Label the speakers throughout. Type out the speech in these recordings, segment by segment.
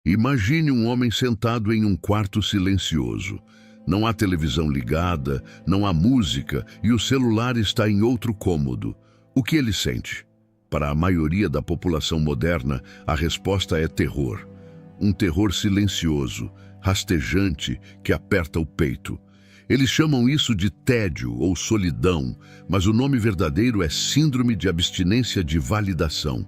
Speaker 1: Imagine um homem sentado em um quarto silencioso. Não há televisão ligada, não há música e o celular está em outro cômodo. O que ele sente? Para a maioria da população moderna, a resposta é terror. Um terror silencioso, rastejante, que aperta o peito. Eles chamam isso de tédio ou solidão, mas o nome verdadeiro é Síndrome de Abstinência de Validação.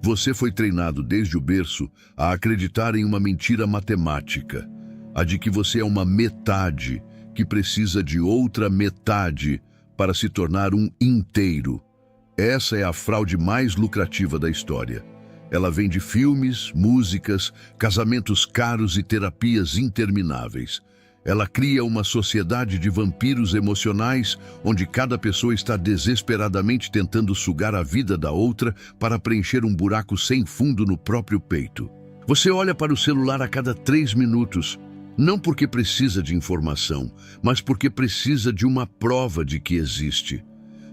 Speaker 1: Você foi treinado desde o berço a acreditar em uma mentira matemática, a de que você é uma metade que precisa de outra metade para se tornar um inteiro. Essa é a fraude mais lucrativa da história. Ela vem de filmes, músicas, casamentos caros e terapias intermináveis. Ela cria uma sociedade de vampiros emocionais, onde cada pessoa está desesperadamente tentando sugar a vida da outra para preencher um buraco sem fundo no próprio peito. Você olha para o celular a cada 3 minutos, não porque precisa de informação, mas porque precisa de uma prova de que existe.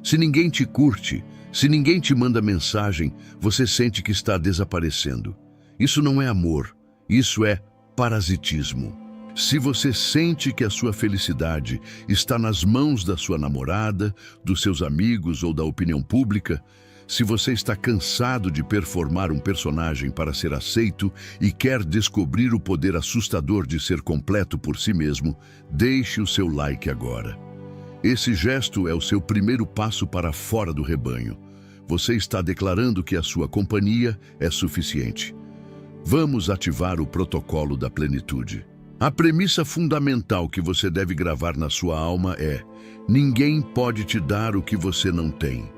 Speaker 1: Se ninguém te curte, se ninguém te manda mensagem, você sente que está desaparecendo. Isso não é amor, isso é parasitismo. Se você sente que a sua felicidade está nas mãos da sua namorada, dos seus amigos ou da opinião pública, se você está cansado de performar um personagem para ser aceito e quer descobrir o poder assustador de ser completo por si mesmo, deixe o seu like agora. Esse gesto é o seu primeiro passo para fora do rebanho. Você está declarando que a sua companhia é suficiente. Vamos ativar o protocolo da plenitude. A premissa fundamental que você deve gravar na sua alma é: ninguém pode te dar o que você não tem.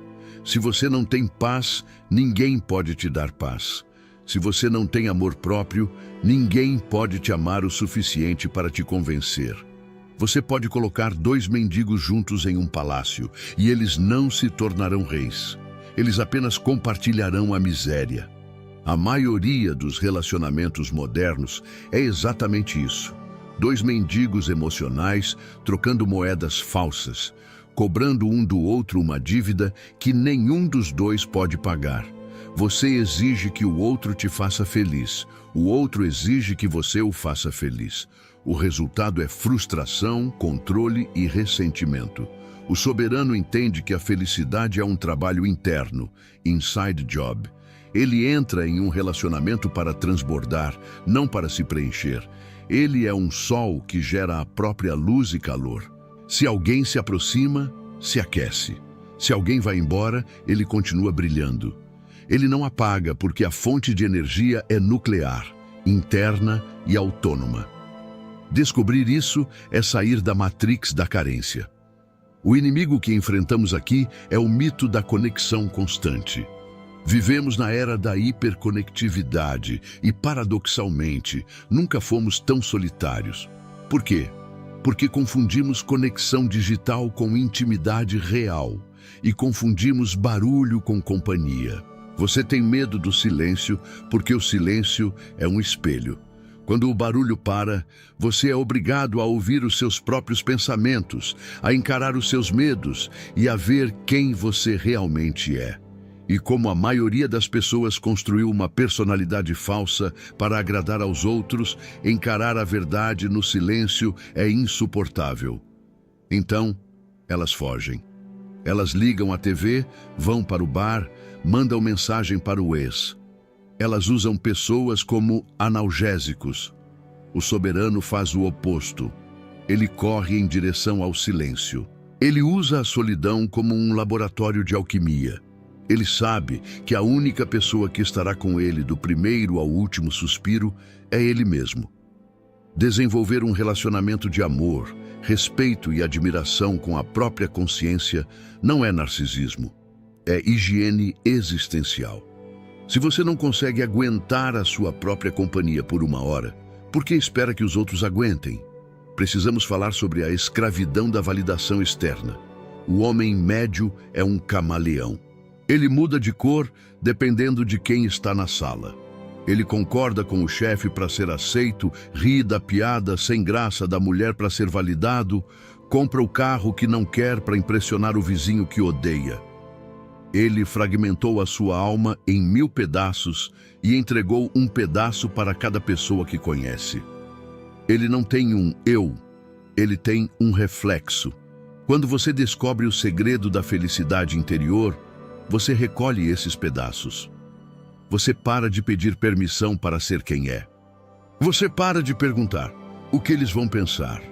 Speaker 1: Se você não tem paz, ninguém pode te dar paz. Se você não tem amor próprio, ninguém pode te amar o suficiente para te convencer. Você pode colocar 2 mendigos juntos em um palácio e eles não se tornarão reis. Eles apenas compartilharão a miséria. A maioria dos relacionamentos modernos é exatamente isso. 2 mendigos emocionais trocando moedas falsas, cobrando um do outro uma dívida que nenhum dos dois pode pagar. Você exige que o outro te faça feliz, o outro exige que você o faça feliz. O resultado é frustração, controle e ressentimento. O soberano entende que a felicidade é um trabalho interno, inside job. Ele entra em um relacionamento para transbordar, não para se preencher. Ele é um sol que gera a própria luz e calor. Se alguém se aproxima, se aquece. Se alguém vai embora, ele continua brilhando. Ele não apaga porque a fonte de energia é nuclear, interna e autônoma. Descobrir isso é sair da matrix da carência. O inimigo que enfrentamos aqui é o mito da conexão constante. Vivemos na era da hiperconectividade e, paradoxalmente, nunca fomos tão solitários. Por quê? Porque confundimos conexão digital com intimidade real e confundimos barulho com companhia. Você tem medo do silêncio porque o silêncio é um espelho. Quando o barulho para, você é obrigado a ouvir os seus próprios pensamentos, a encarar os seus medos e a ver quem você realmente é. E como a maioria das pessoas construiu uma personalidade falsa para agradar aos outros, encarar a verdade no silêncio é insuportável. Então, elas fogem. Elas ligam a TV, vão para o bar, mandam mensagem para o ex. Elas usam pessoas como analgésicos. O soberano faz o oposto. Ele corre em direção ao silêncio. Ele usa a solidão como um laboratório de alquimia. Ele sabe que a única pessoa que estará com ele do primeiro ao último suspiro é ele mesmo. Desenvolver um relacionamento de amor, respeito e admiração com a própria consciência não é narcisismo, é higiene existencial. Se você não consegue aguentar a sua própria companhia por 1 hora, por que espera que os outros aguentem? Precisamos falar sobre a escravidão da validação externa. O homem médio é um camaleão. Ele muda de cor dependendo de quem está na sala. Ele concorda com o chefe para ser aceito, ri da piada sem graça da mulher para ser validado, compra o carro que não quer para impressionar o vizinho que odeia. Ele fragmentou a sua alma em 1000 pedaços e entregou um pedaço para cada pessoa que conhece. Ele não tem um eu, ele tem um reflexo. Quando você descobre o segredo da felicidade interior, você recolhe esses pedaços. Você para de pedir permissão para ser quem é. Você para de perguntar o que eles vão pensar.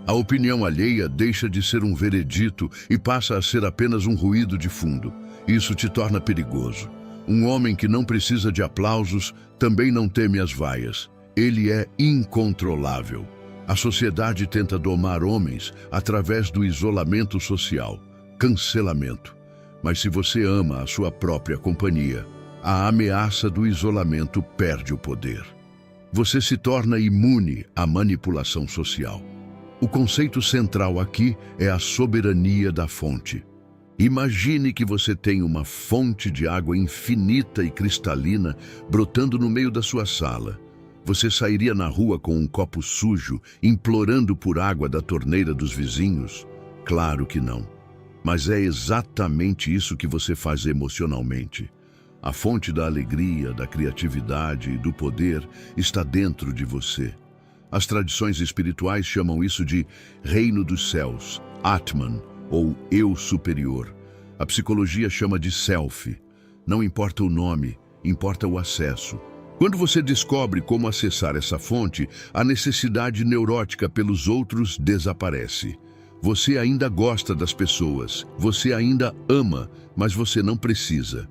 Speaker 1: A opinião alheia deixa de ser um veredito e passa a ser apenas um ruído de fundo. Isso te torna perigoso. Um homem que não precisa de aplausos também não teme as vaias. Ele é incontrolável. A sociedade tenta domar homens através do isolamento social, cancelamento. Mas se você ama a sua própria companhia, a ameaça do isolamento perde o poder. Você se torna imune à manipulação social. O conceito central aqui é a soberania da fonte. Imagine que você tem uma fonte de água infinita e cristalina brotando no meio da sua sala. Você sairia na rua com um copo sujo, implorando por água da torneira dos vizinhos? Claro que não. Mas é exatamente isso que você faz emocionalmente. A fonte da alegria, da criatividade e do poder está dentro de você. As tradições espirituais chamam isso de reino dos céus, Atman, ou eu superior. A psicologia chama de self. Não importa o nome, importa o acesso. Quando você descobre como acessar essa fonte, a necessidade neurótica pelos outros desaparece. Você ainda gosta das pessoas, você ainda ama, mas você não precisa.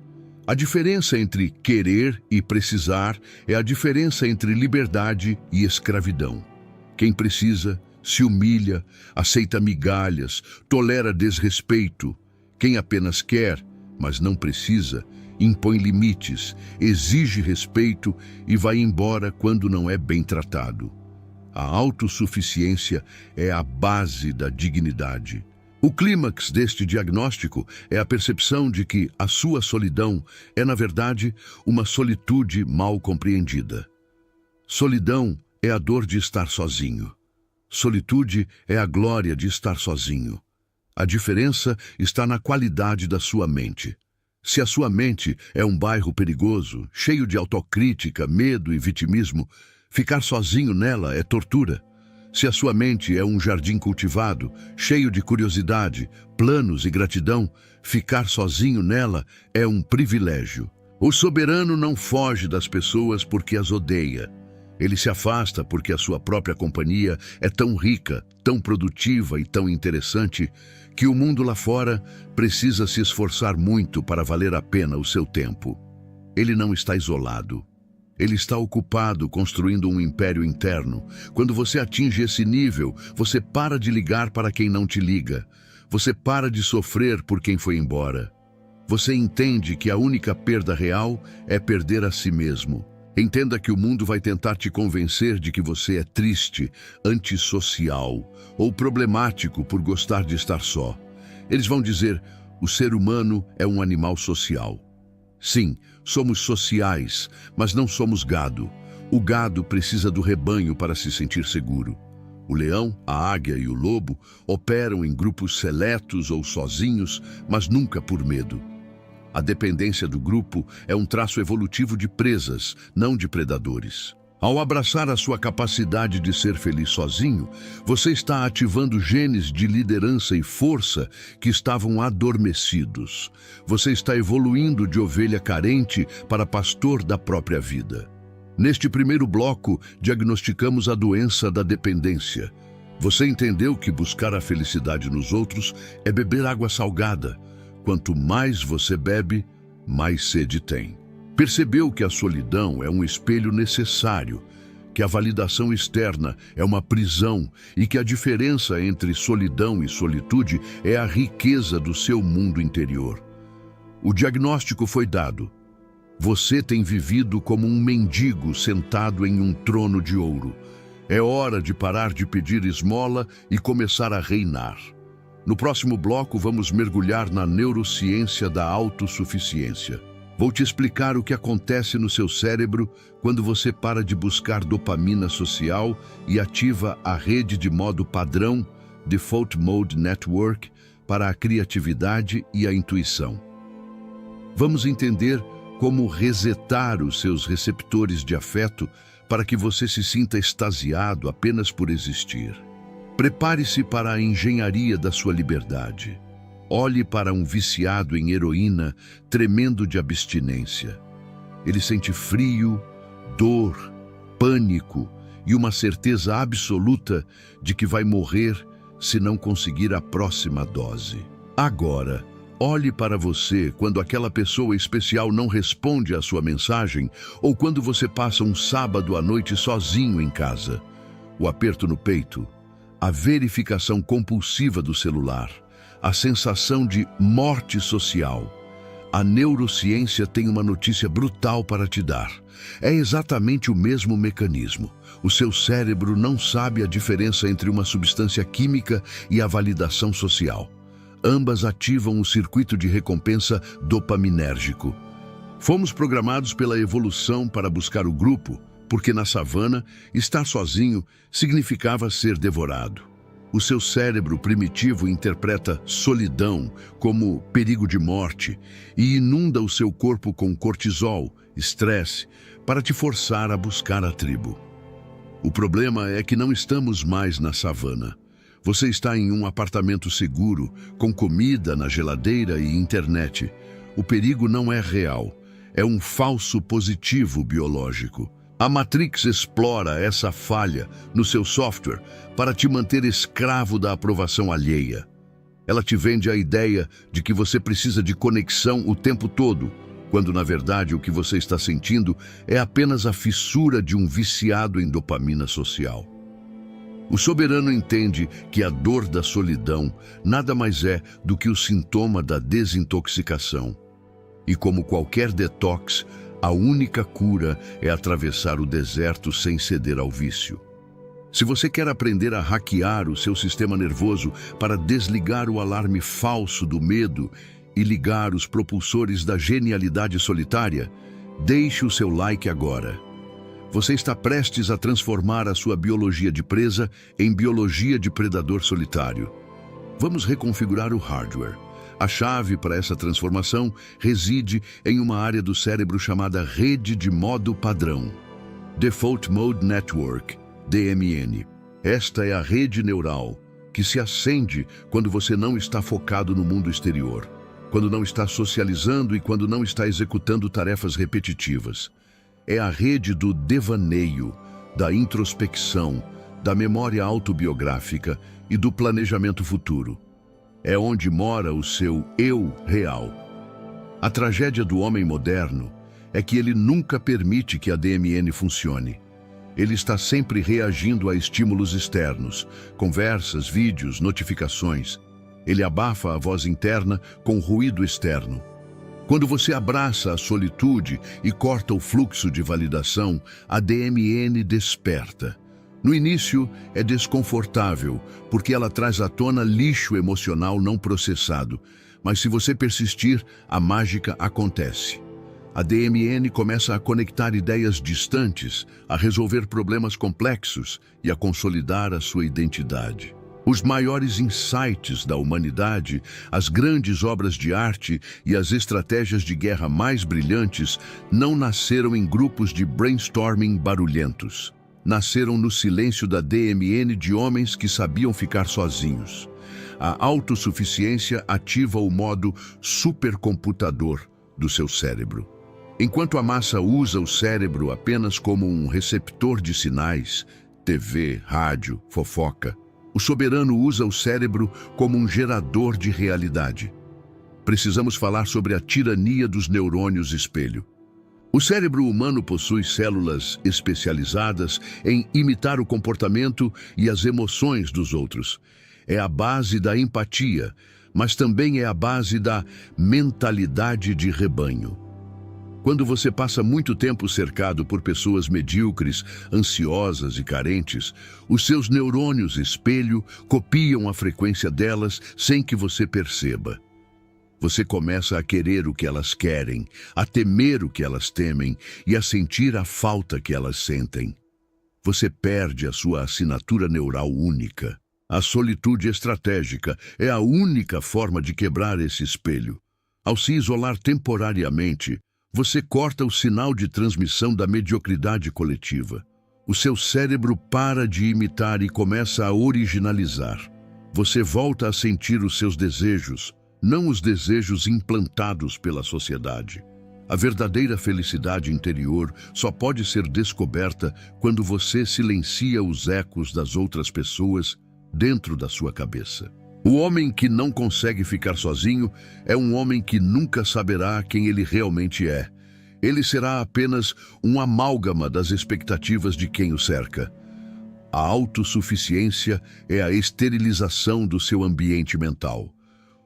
Speaker 1: A diferença entre querer e precisar é a diferença entre liberdade e escravidão. Quem precisa, se humilha, aceita migalhas, tolera desrespeito. Quem apenas quer, mas não precisa, impõe limites, exige respeito e vai embora quando não é bem tratado. A autossuficiência é a base da dignidade. O clímax deste diagnóstico é a percepção de que a sua solidão é, na verdade, uma solitude mal compreendida. Solidão é a dor de estar sozinho. Solitude é a glória de estar sozinho. A diferença está na qualidade da sua mente. Se a sua mente é um bairro perigoso, cheio de autocrítica, medo e vitimismo, ficar sozinho nela é tortura. Se a sua mente é um jardim cultivado, cheio de curiosidade, planos e gratidão, ficar sozinho nela é um privilégio. O soberano não foge das pessoas porque as odeia. Ele se afasta porque a sua própria companhia é tão rica, tão produtiva e tão interessante que o mundo lá fora precisa se esforçar muito para valer a pena o seu tempo. Ele não está isolado. Ele está ocupado construindo um império interno. Quando você atinge esse nível, você para de ligar para quem não te liga. Você para de sofrer por quem foi embora. Você entende que a única perda real é perder a si mesmo. Entenda que o mundo vai tentar te convencer de que você é triste, antissocial ou problemático por gostar de estar só. Eles vão dizer, o ser humano é um animal social. Sim, somos sociais, mas não somos gado. O gado precisa do rebanho para se sentir seguro. O leão, a águia e o lobo operam em grupos seletos ou sozinhos, mas nunca por medo. A dependência do grupo é um traço evolutivo de presas, não de predadores. Ao abraçar a sua capacidade de ser feliz sozinho, você está ativando genes de liderança e força que estavam adormecidos. Você está evoluindo de ovelha carente para pastor da própria vida. Neste primeiro bloco, diagnosticamos a doença da dependência. Você entendeu que buscar a felicidade nos outros é beber água salgada. Quanto mais você bebe, mais sede tem. Percebeu que a solidão é um espelho necessário, que a validação externa é uma prisão e que a diferença entre solidão e solitude é a riqueza do seu mundo interior. O diagnóstico foi dado. Você tem vivido como um mendigo sentado em um trono de ouro. É hora de parar de pedir esmola e começar a reinar. No próximo bloco, vamos mergulhar na neurociência da autossuficiência. Vou te explicar o que acontece no seu cérebro quando você para de buscar dopamina social e ativa a rede de modo padrão, Default Mode Network, para a criatividade e a intuição. Vamos entender como resetar os seus receptores de afeto para que você se sinta extasiado apenas por existir. Prepare-se para a engenharia da sua liberdade. Olhe para um viciado em heroína, tremendo de abstinência. Ele sente frio, dor, pânico e uma certeza absoluta de que vai morrer se não conseguir a próxima dose. Agora, olhe para você quando aquela pessoa especial não responde à sua mensagem ou quando você passa um sábado à noite sozinho em casa. O aperto no peito, a verificação compulsiva do celular, a sensação de morte social. A neurociência tem uma notícia brutal para te dar. É exatamente o mesmo mecanismo. O seu cérebro não sabe a diferença entre uma substância química e a validação social. Ambas ativam o circuito de recompensa dopaminérgico. Fomos programados pela evolução para buscar o grupo, porque na savana, estar sozinho significava ser devorado. O seu cérebro primitivo interpreta solidão como perigo de morte e inunda o seu corpo com cortisol, estresse, para te forçar a buscar a tribo. O problema é que não estamos mais na savana. Você está em um apartamento seguro, com comida na geladeira e internet. O perigo não é real, é um falso positivo biológico. A Matrix explora essa falha no seu software para te manter escravo da aprovação alheia. Ela te vende a ideia de que você precisa de conexão o tempo todo, quando na verdade o que você está sentindo é apenas a fissura de um viciado em dopamina social. O soberano entende que a dor da solidão nada mais é do que o sintoma da desintoxicação. E como qualquer detox, a única cura é atravessar o deserto sem ceder ao vício. Se você quer aprender a hackear o seu sistema nervoso para desligar o alarme falso do medo e ligar os propulsores da genialidade solitária, deixe o seu like agora. Você está prestes a transformar a sua biologia de presa em biologia de predador solitário. Vamos reconfigurar o hardware. A chave para essa transformação reside em uma área do cérebro chamada rede de modo padrão, Default Mode Network, DMN. Esta é a rede neural que se acende quando você não está focado no mundo exterior, quando não está socializando e quando não está executando tarefas repetitivas. É a rede do devaneio, da introspecção, da memória autobiográfica e do planejamento futuro. É onde mora o seu eu real. A tragédia do homem moderno é que ele nunca permite que a DMN funcione. Ele está sempre reagindo a estímulos externos, conversas, vídeos, notificações. Ele abafa a voz interna com ruído externo. Quando você abraça a solitude e corta o fluxo de validação, a DMN desperta. No início, é desconfortável, porque ela traz à tona lixo emocional não processado. Mas se você persistir, a mágica acontece. A DMN começa a conectar ideias distantes, a resolver problemas complexos e a consolidar a sua identidade. Os maiores insights da humanidade, as grandes obras de arte e as estratégias de guerra mais brilhantes não nasceram em grupos de brainstorming barulhentos. Nasceram no silêncio da DMN de homens que sabiam ficar sozinhos. A autossuficiência ativa o modo supercomputador do seu cérebro. Enquanto a massa usa o cérebro apenas como um receptor de sinais, TV, rádio, fofoca, o soberano usa o cérebro como um gerador de realidade. Precisamos falar sobre a tirania dos neurônios espelho. O cérebro humano possui células especializadas em imitar o comportamento e as emoções dos outros. É a base da empatia, mas também é a base da mentalidade de rebanho. Quando você passa muito tempo cercado por pessoas medíocres, ansiosas e carentes, os seus neurônios espelho copiam a frequência delas sem que você perceba. Você começa a querer o que elas querem, a temer o que elas temem e a sentir a falta que elas sentem. Você perde a sua assinatura neural única. A solitude estratégica é a única forma de quebrar esse espelho. Ao se isolar temporariamente, você corta o sinal de transmissão da mediocridade coletiva. O seu cérebro para de imitar e começa a originalizar. Você volta a sentir os seus desejos, não os desejos implantados pela sociedade. A verdadeira felicidade interior só pode ser descoberta quando você silencia os ecos das outras pessoas dentro da sua cabeça. O homem que não consegue ficar sozinho é um homem que nunca saberá quem ele realmente é. Ele será apenas um amálgama das expectativas de quem o cerca. A autossuficiência é a esterilização do seu ambiente mental.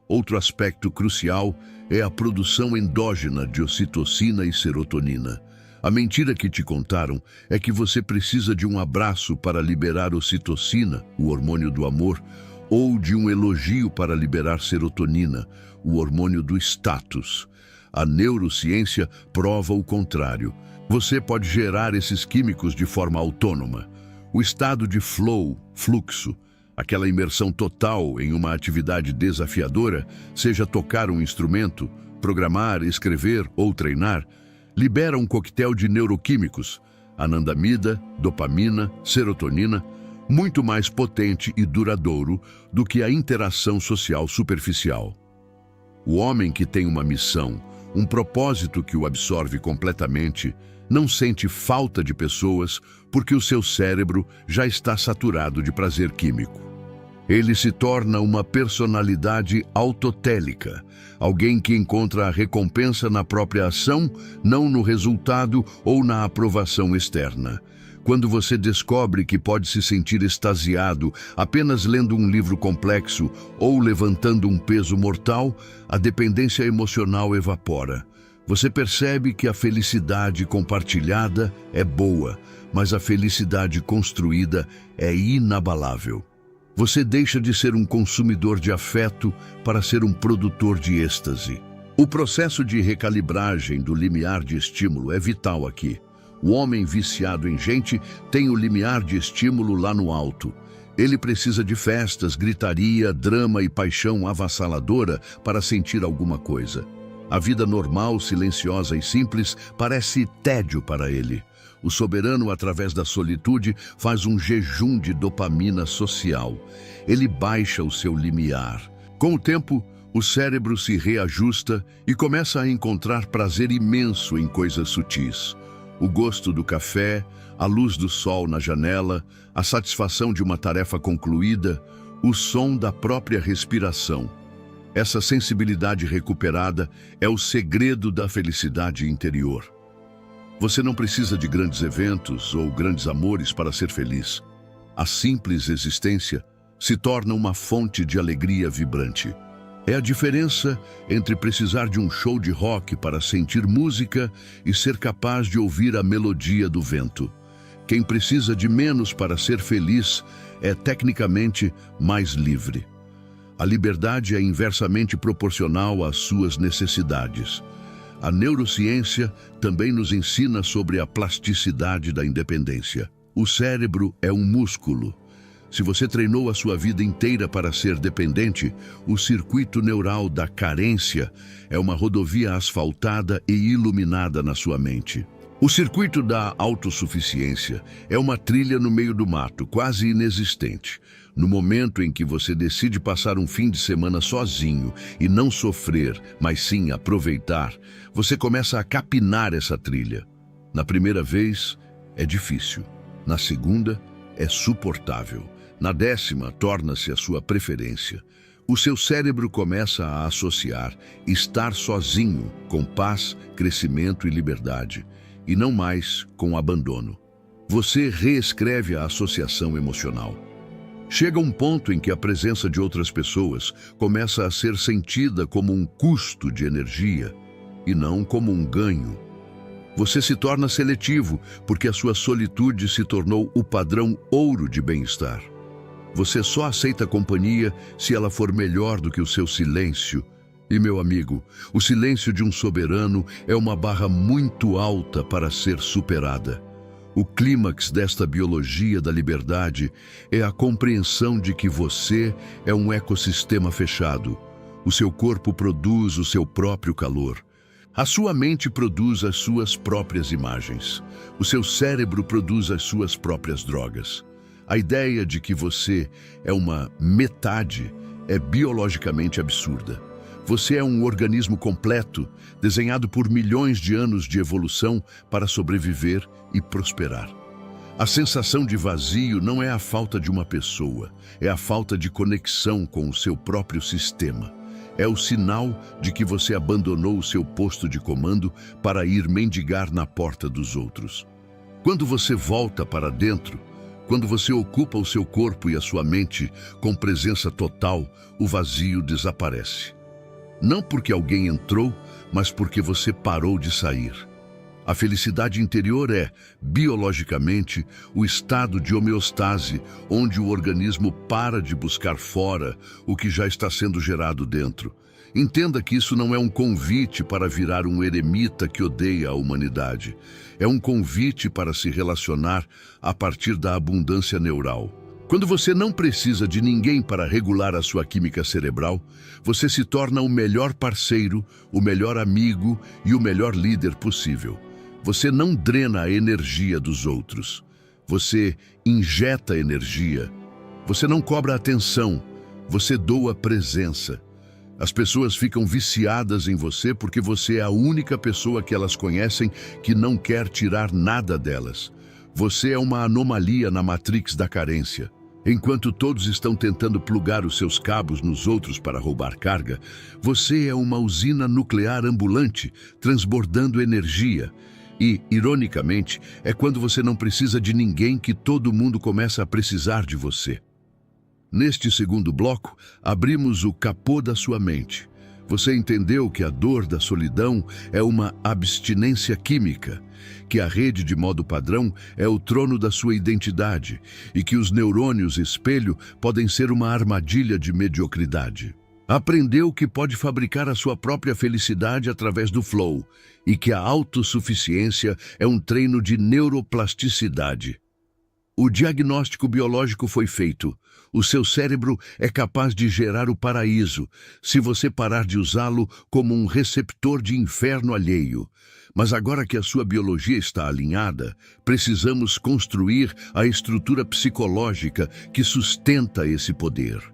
Speaker 1: Outro aspecto crucial é a produção endógena de ocitocina e serotonina. A mentira que te contaram é que você precisa de um abraço para liberar ocitocina, o hormônio do amor, ou de um elogio para liberar serotonina, o hormônio do status. A neurociência prova o contrário. Você pode gerar esses químicos de forma autônoma. O estado de flow, fluxo, aquela imersão total em uma atividade desafiadora, seja tocar um instrumento, programar, escrever ou treinar, libera um coquetel de neuroquímicos, anandamida, dopamina, serotonina, muito mais potente e duradouro do que a interação social superficial. O homem que tem uma missão, um propósito que o absorve completamente, não sente falta de pessoas porque o seu cérebro já está saturado de prazer químico. Ele se torna uma personalidade autotélica, alguém que encontra a recompensa na própria ação, não no resultado ou na aprovação externa. Quando você descobre que pode se sentir extasiado apenas lendo um livro complexo ou levantando um peso mortal, a dependência emocional evapora. Você percebe que a felicidade compartilhada é boa, mas a felicidade construída é inabalável. Você deixa de ser um consumidor de afeto para ser um produtor de êxtase. O processo de recalibragem do limiar de estímulo é vital aqui. O homem viciado em gente tem o limiar de estímulo lá no alto. Ele precisa de festas, gritaria, drama e paixão avassaladora para sentir alguma coisa. A vida normal, silenciosa e simples parece tédio para ele. O soberano, através da solitude, faz um jejum de dopamina social. Ele baixa o seu limiar. Com o tempo, o cérebro se reajusta e começa a encontrar prazer imenso em coisas sutis. O gosto do café, a luz do sol na janela, a satisfação de uma tarefa concluída, o som da própria respiração. Essa sensibilidade recuperada é o segredo da felicidade interior. Você não precisa de grandes eventos ou grandes amores para ser feliz. A simples existência se torna uma fonte de alegria vibrante. É a diferença entre precisar de um show de rock para sentir música e ser capaz de ouvir a melodia do vento. Quem precisa de menos para ser feliz é tecnicamente mais livre. A liberdade é inversamente proporcional às suas necessidades. A neurociência também nos ensina sobre a plasticidade da independência. O cérebro é um músculo. Se você treinou a sua vida inteira para ser dependente, o circuito neural da carência é uma rodovia asfaltada e iluminada na sua mente. O circuito da autossuficiência é uma trilha no meio do mato, quase inexistente. No momento em que você decide passar um fim de semana sozinho e não sofrer, mas sim aproveitar, você começa a capinar essa trilha. Na primeira vez, é difícil. Na segunda, é suportável. Na 10ª, torna-se a sua preferência. O seu cérebro começa a associar estar sozinho com paz, crescimento e liberdade, e não mais com abandono. Você reescreve a associação emocional. Chega um ponto em que a presença de outras pessoas começa a ser sentida como um custo de energia e não como um ganho. Você se torna seletivo porque a sua solitude se tornou o padrão ouro de bem-estar. Você só aceita a companhia se ela for melhor do que o seu silêncio. E, meu amigo, o silêncio de um soberano é uma barra muito alta para ser superada. O clímax desta biologia da liberdade é a compreensão de que você é um ecossistema fechado. O seu corpo produz o seu próprio calor. A sua mente produz as suas próprias imagens. O seu cérebro produz as suas próprias drogas. A ideia de que você é uma metade é biologicamente absurda. Você é um organismo completo, desenhado por milhões de anos de evolução para sobreviver e prosperar. A sensação de vazio não é a falta de uma pessoa, é a falta de conexão com o seu próprio sistema. É o sinal de que você abandonou o seu posto de comando para ir mendigar na porta dos outros. Quando você volta para dentro, quando você ocupa o seu corpo e a sua mente com presença total, o vazio desaparece. Não porque alguém entrou, mas porque você parou de sair. A felicidade interior é, biologicamente, o estado de homeostase, onde o organismo para de buscar fora o que já está sendo gerado dentro. Entenda que isso não é um convite para virar um eremita que odeia a humanidade. É um convite para se relacionar a partir da abundância neural. Quando você não precisa de ninguém para regular a sua química cerebral, você se torna o melhor parceiro, o melhor amigo e o melhor líder possível. Você não drena a energia dos outros. Você injeta energia. Você não cobra atenção. Você doa presença. As pessoas ficam viciadas em você porque você é a única pessoa que elas conhecem que não quer tirar nada delas. Você é uma anomalia na matrix da carência. Enquanto todos estão tentando plugar os seus cabos nos outros para roubar carga, você é uma usina nuclear ambulante, transbordando energia. E, ironicamente, é quando você não precisa de ninguém que todo mundo começa a precisar de você. Neste segundo bloco, abrimos o capô da sua mente. Você entendeu que a dor da solidão é uma abstinência química, que a rede de modo padrão é o trono da sua identidade e que os neurônios espelho podem ser uma armadilha de mediocridade. Aprendeu que pode fabricar a sua própria felicidade através do flow e que a autossuficiência é um treino de neuroplasticidade. O diagnóstico biológico foi feito. O seu cérebro é capaz de gerar o paraíso, se você parar de usá-lo como um receptor de inferno alheio. Mas agora que a sua biologia está alinhada, precisamos construir a estrutura psicológica que sustenta esse poder.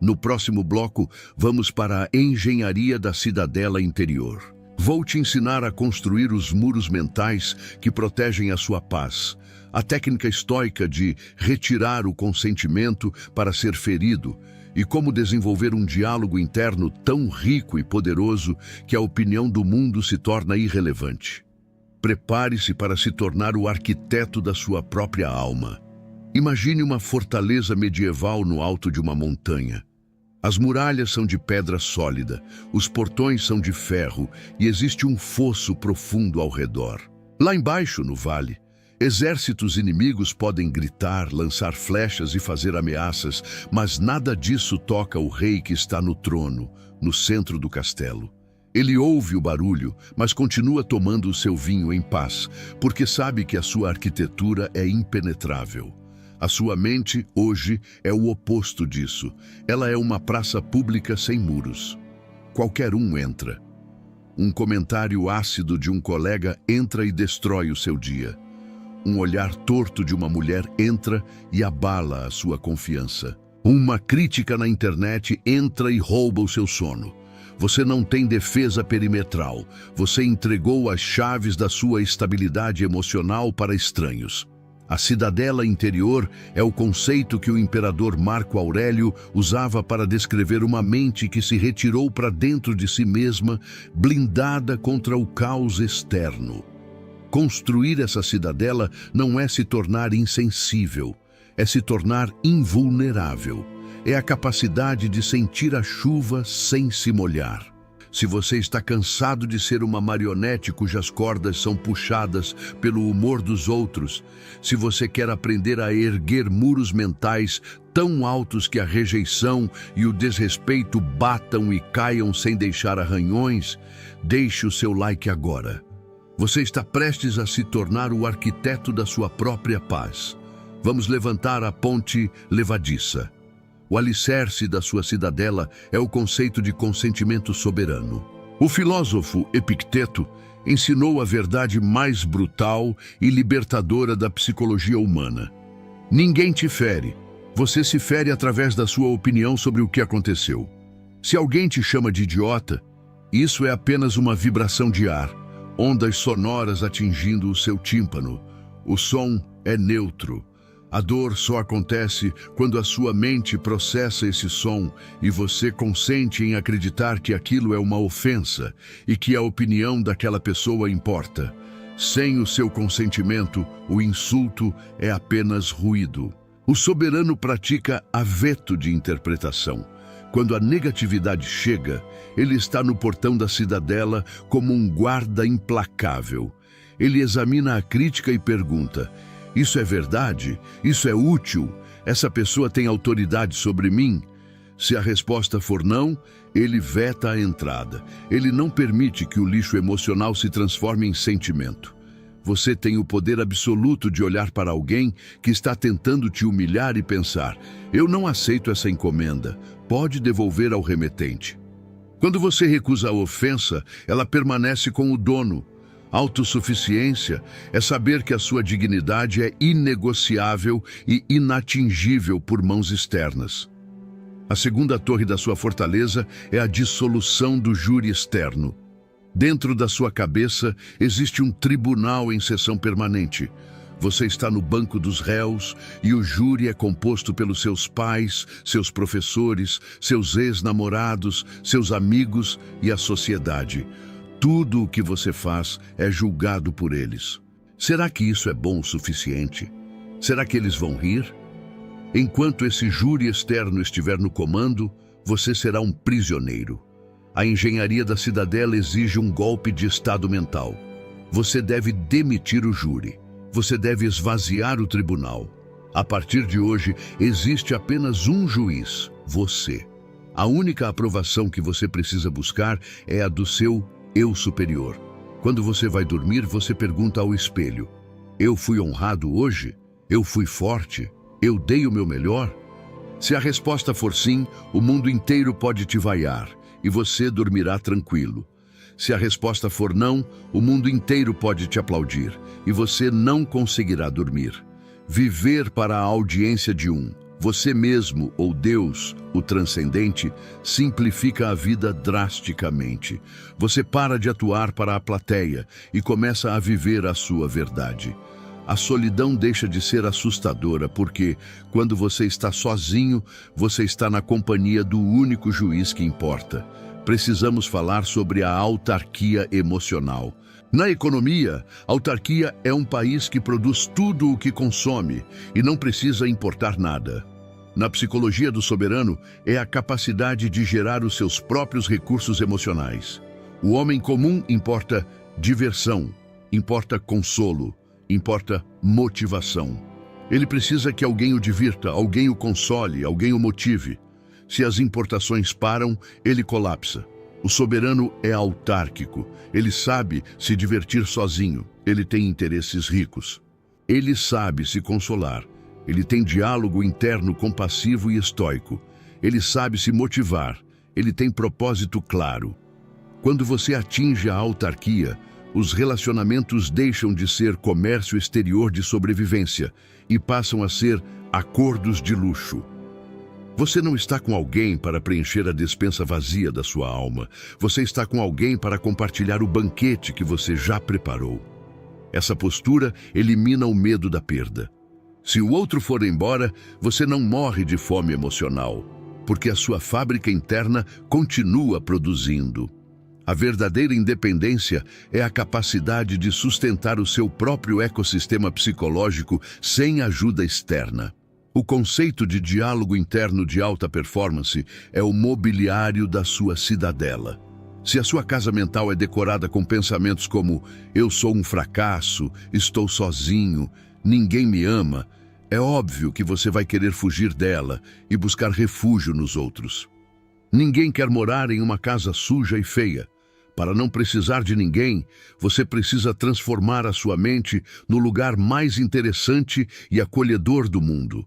Speaker 1: No próximo bloco, vamos para a engenharia da cidadela interior. Vou te ensinar a construir os muros mentais que protegem a sua paz. A técnica estoica de retirar o consentimento para ser ferido e como desenvolver um diálogo interno tão rico e poderoso que a opinião do mundo se torna irrelevante. Prepare-se para se tornar o arquiteto da sua própria alma. Imagine uma fortaleza medieval no alto de uma montanha. As muralhas são de pedra sólida, os portões são de ferro e existe um fosso profundo ao redor. Lá embaixo, no vale, exércitos inimigos podem gritar, lançar flechas e fazer ameaças, mas nada disso toca o rei que está no trono, no centro do castelo. Ele ouve o barulho, mas continua tomando o seu vinho em paz, porque sabe que a sua arquitetura é impenetrável. A sua mente, hoje, é o oposto disso. Ela é uma praça pública sem muros. Qualquer um entra. Um comentário ácido de um colega entra e destrói o seu dia. Um olhar torto de uma mulher entra e abala a sua confiança. Uma crítica na internet entra e rouba o seu sono. Você não tem defesa perimetral. Você entregou as chaves da sua estabilidade emocional para estranhos. A cidadela interior é o conceito que o imperador Marco Aurélio usava para descrever uma mente que se retirou para dentro de si mesma, blindada contra o caos externo. Construir essa cidadela não é se tornar insensível, é se tornar invulnerável. É a capacidade de sentir a chuva sem se molhar. Se você está cansado de ser uma marionete cujas cordas são puxadas pelo humor dos outros, se você quer aprender a erguer muros mentais tão altos que a rejeição e o desrespeito batam e caiam sem deixar arranhões, deixe o seu like agora. Você está prestes a se tornar o arquiteto da sua própria paz. Vamos levantar a ponte levadiça. O alicerce da sua cidadela é o conceito de consentimento soberano. O filósofo Epicteto ensinou a verdade mais brutal e libertadora da psicologia humana. Ninguém te fere. Você se fere através da sua opinião sobre o que aconteceu. Se alguém te chama de idiota, isso é apenas uma vibração de ar, ondas sonoras atingindo o seu tímpano. O som é neutro. A dor só acontece quando a sua mente processa esse som e você consente em acreditar que aquilo é uma ofensa e que a opinião daquela pessoa importa. Sem o seu consentimento, o insulto é apenas ruído. O soberano pratica aveto de interpretação. Quando a negatividade chega, ele está no portão da cidadela como um guarda implacável. Ele examina a crítica e pergunta: isso é verdade? Isso é útil? Essa pessoa tem autoridade sobre mim? Se a resposta for não, ele veta a entrada. Ele não permite que o lixo emocional se transforme em sentimento. Você tem o poder absoluto de olhar para alguém que está tentando te humilhar e pensar: eu não aceito essa encomenda, pode devolver ao remetente. Quando você recusa a ofensa, ela permanece com o dono. Autossuficiência é saber que a sua dignidade é inegociável e inatingível por mãos externas. A segunda torre da sua fortaleza é a dissolução do júri externo. Dentro da sua cabeça existe um tribunal em sessão permanente. Você está no banco dos réus e o júri é composto pelos seus pais, seus professores, seus ex-namorados, seus amigos e a sociedade. Tudo o que você faz é julgado por eles. Será que isso é bom o suficiente? Será que eles vão rir? Enquanto esse júri externo estiver no comando, você será um prisioneiro. A engenharia da cidadela exige um golpe de estado mental. Você deve demitir o júri. Você deve esvaziar o tribunal. A partir de hoje, existe apenas um juiz, você. A única aprovação que você precisa buscar é a do seu eu superior. Quando você vai dormir, você pergunta ao espelho: eu fui honrado hoje? Eu fui forte? Eu dei o meu melhor? Se a resposta for sim, o mundo inteiro pode te vaiar e você dormirá tranquilo. Se a resposta for não, o mundo inteiro pode te aplaudir e você não conseguirá dormir. Viver para a audiência de você mesmo ou Deus, o transcendente, simplifica a vida drasticamente. Você para de atuar para a plateia e começa a viver a sua verdade. A solidão deixa de ser assustadora porque, quando você está sozinho, você está na companhia do único juiz que importa. Precisamos falar sobre a autarquia emocional. Na economia, a autarquia é um país que produz tudo o que consome e não precisa importar nada. Na psicologia do soberano, é a capacidade de gerar os seus próprios recursos emocionais. O homem comum importa diversão, importa consolo, importa motivação. Ele precisa que alguém o divirta, alguém o console, alguém o motive. Se as importações param, ele colapsa. O soberano é autárquico. Ele sabe se divertir sozinho. Ele tem interesses ricos. Ele sabe se consolar. Ele tem diálogo interno compassivo e estoico. Ele sabe se motivar. Ele tem propósito claro. Quando você atinge a autarquia, os relacionamentos deixam de ser comércio exterior de sobrevivência e passam a ser acordos de luxo. Você não está com alguém para preencher a despensa vazia da sua alma. Você está com alguém para compartilhar o banquete que você já preparou. Essa postura elimina o medo da perda. Se o outro for embora, você não morre de fome emocional, porque a sua fábrica interna continua produzindo. A verdadeira independência é a capacidade de sustentar o seu próprio ecossistema psicológico sem ajuda externa. O conceito de diálogo interno de alta performance é o mobiliário da sua cidadela. Se a sua casa mental é decorada com pensamentos como eu sou um fracasso, estou sozinho, ninguém me ama, é óbvio que você vai querer fugir dela e buscar refúgio nos outros. Ninguém quer morar em uma casa suja e feia. Para não precisar de ninguém, você precisa transformar a sua mente no lugar mais interessante e acolhedor do mundo.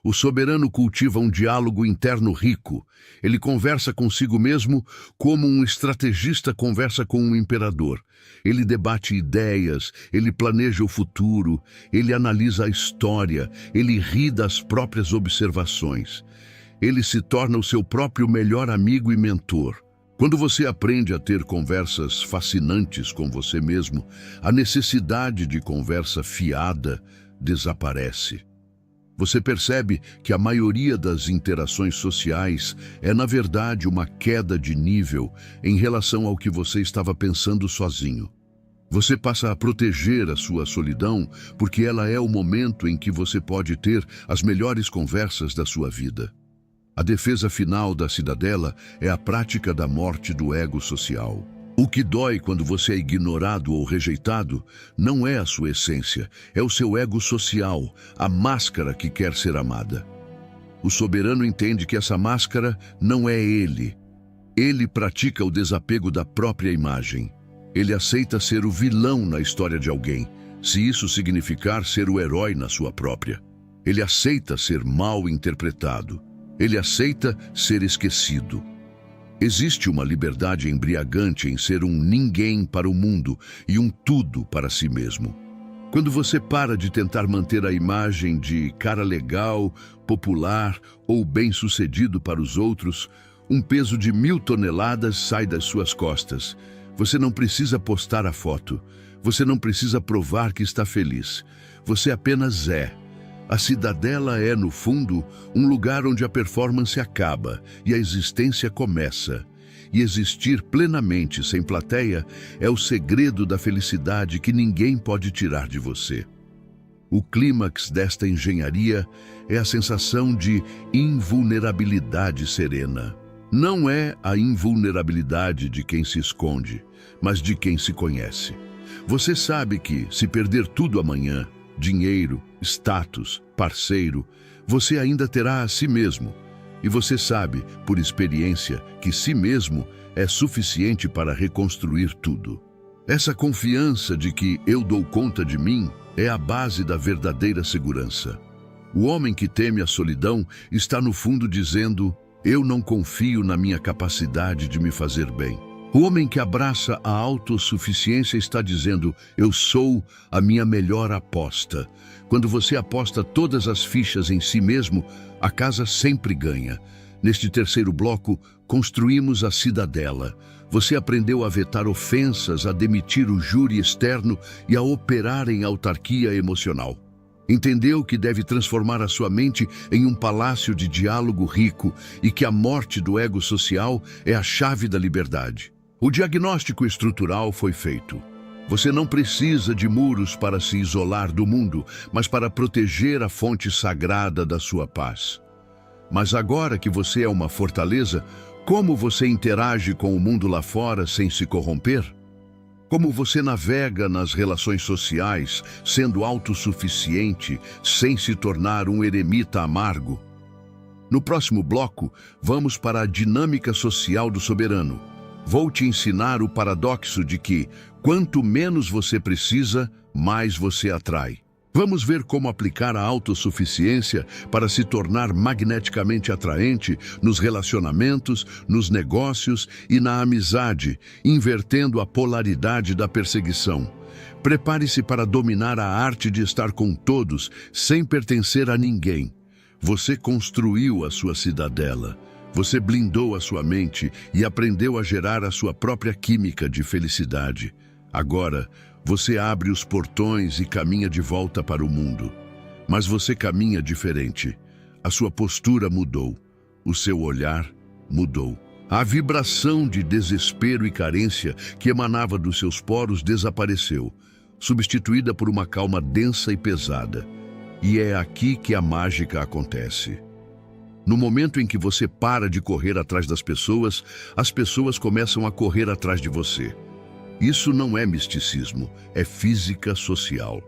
Speaker 1: O soberano cultiva um diálogo interno rico. Ele conversa consigo mesmo como um estrategista conversa com um imperador. Ele debate ideias, ele planeja o futuro, ele analisa a história, ele ri das próprias observações. Ele se torna o seu próprio melhor amigo e mentor. Quando você aprende a ter conversas fascinantes com você mesmo, a necessidade de conversa fiada desaparece. Você percebe que a maioria das interações sociais é, na verdade, uma queda de nível em relação ao que você estava pensando sozinho. Você passa a proteger a sua solidão porque ela é o momento em que você pode ter as melhores conversas da sua vida. A defesa final da cidadela é a prática da morte do ego social. O que dói quando você é ignorado ou rejeitado não é a sua essência, é o seu ego social, a máscara que quer ser amada. O soberano entende que essa máscara não é ele. Ele pratica o desapego da própria imagem. Ele aceita ser o vilão na história de alguém, se isso significar ser o herói na sua própria. Ele aceita ser mal interpretado. Ele aceita ser esquecido. Existe uma liberdade embriagante em ser um ninguém para o mundo e um tudo para si mesmo. Quando você para de tentar manter a imagem de cara legal, popular ou bem-sucedido para os outros, um peso de 1000 toneladas sai das suas costas. Você não precisa postar a foto. Você não precisa provar que está feliz. Você apenas é. A cidadela é, no fundo, um lugar onde a performance acaba e a existência começa. E existir plenamente sem plateia é o segredo da felicidade que ninguém pode tirar de você. O clímax desta engenharia é a sensação de invulnerabilidade serena. Não é a invulnerabilidade de quem se esconde, mas de quem se conhece. Você sabe que, se perder tudo amanhã, dinheiro, status, parceiro, você ainda terá a si mesmo. E você sabe, por experiência, que si mesmo é suficiente para reconstruir tudo. Essa confiança de que eu dou conta de mim é a base da verdadeira segurança. O homem que teme a solidão está no fundo dizendo: eu não confio na minha capacidade de me fazer bem. O homem que abraça a autossuficiência está dizendo: eu sou a minha melhor aposta. Quando você aposta todas as fichas em si mesmo, a casa sempre ganha. Neste terceiro bloco, construímos a cidadela. Você aprendeu a vetar ofensas, a demitir o júri externo e a operar em autarquia emocional. Entendeu que deve transformar a sua mente em um palácio de diálogo rico e que a morte do ego social é a chave da liberdade. O diagnóstico estrutural foi feito. Você não precisa de muros para se isolar do mundo, mas para proteger a fonte sagrada da sua paz. Mas agora que você é uma fortaleza, como você interage com o mundo lá fora sem se corromper? Como você navega nas relações sociais, sendo autossuficiente, sem se tornar um eremita amargo? No próximo bloco, vamos para a dinâmica social do soberano. Vou te ensinar o paradoxo de que, quanto menos você precisa, mais você atrai. Vamos ver como aplicar a autossuficiência para se tornar magneticamente atraente nos relacionamentos, nos negócios e na amizade, invertendo a polaridade da perseguição. Prepare-se para dominar a arte de estar com todos, sem pertencer a ninguém. Você construiu a sua cidadela. Você blindou a sua mente e aprendeu a gerar a sua própria química de felicidade. Agora, você abre os portões e caminha de volta para o mundo. Mas você caminha diferente. A sua postura mudou. O seu olhar mudou. A vibração de desespero e carência que emanava dos seus poros desapareceu, substituída por uma calma densa e pesada. E é aqui que a mágica acontece. No momento em que você para de correr atrás das pessoas, as pessoas começam a correr atrás de você. Isso não é misticismo, é física social.